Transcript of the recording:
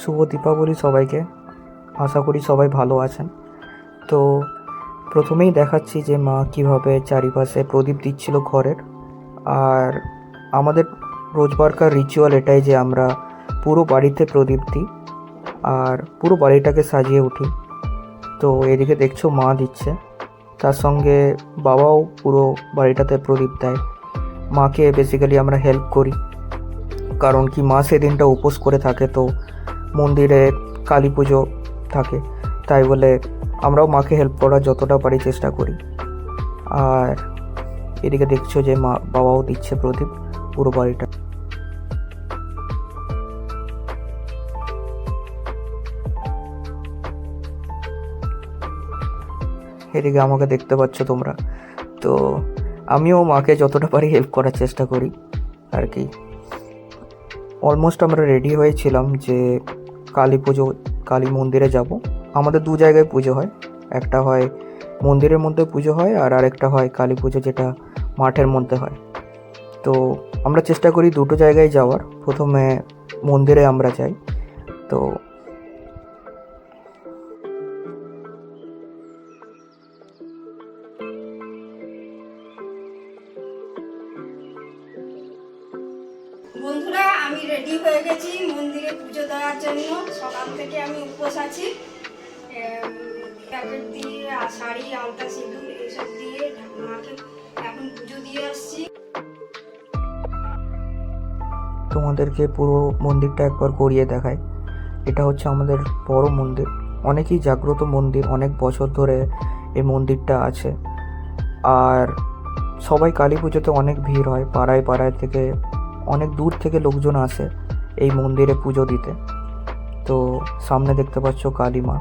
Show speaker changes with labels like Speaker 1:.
Speaker 1: শুভ দীপাবলি সবাইকে। আশা করি সবাই ভালো আছেন। তো প্রথমেই দেখাচ্ছি যে মা কীভাবে চারিপাশে প্রদীপ দিচ্ছিল ঘরের। আর আমাদের রোজবারকার রিচুয়াল এটাই যে আমরা পুরো বাড়িতে প্রদীপ দিই আর পুরো বাড়িটাকে সাজিয়ে উঠি। তো এদিকে দেখছো মা দিচ্ছে, তার সঙ্গে বাবাও পুরো বাড়িটাতে প্রদীপ দেয়। মাকে বেসিক্যালি আমরা হেল্প করি, কারণ কি মা সেদিনটা উপোস করে থাকে, তো মন্দিরে কালী পুজো থাকে, তাই বলে আমরাও মাকে হেল্প করার যতটা পারি চেষ্টা করি। আর এদিকে দেখছো যে মা বাবাও দিচ্ছে প্রদীপ পুরো বাড়িটা। এদিকে আমাকে দেখতে পাচ্ছ তোমরা। তো আমিও মাকে যতটা পারি হেল্প করার চেষ্টা করি আর কি। অলমোস্ট আমরা রেডি হয়েছিলাম যে কালী মন্দিরে যাব। আমাদের দু জায়গায় পুজো হয়, একটা হয় মন্দিরের মধ্যে পুজো হয় আর আরেকটা হয় কালী পুজো, যেটা মাঠের মধ্যে হয়। তো আমরা চেষ্টা করি দুটো জায়গায় যাওয়ার। প্রথমে মন্দিরে আমরা যাই। তো
Speaker 2: বন্ধুরা, আমি রেডি হয়ে গেছি মন্দিরে পুজো দেওয়ার জন্য। সকাল থেকে আমি উপোস আছি। প্যাকেট দিয়ে শাড়ি, আলতা, সিঁদুর এইসব দিয়ে মাকে এখন পুজো দিয়ে আসছি।
Speaker 1: তোমাদেরকে পুরো মন্দিরটা একবার ঘুরিয়ে দেখায়। এটা হচ্ছে আমাদের বড় মন্দির, অনেকই জাগ্রত মন্দির, অনেক বছর ধরে এই মন্দিরটা আছে। আর সবাই কালী পুজোতে অনেক ভিড় হয়, পাড়ায় পাড়ায় থেকে অনেক দূর থেকে লোকজন আসে এই মন্দিরে পুজো দিতে। তো সামনে দেখতে পাচ্ছ কালী মা।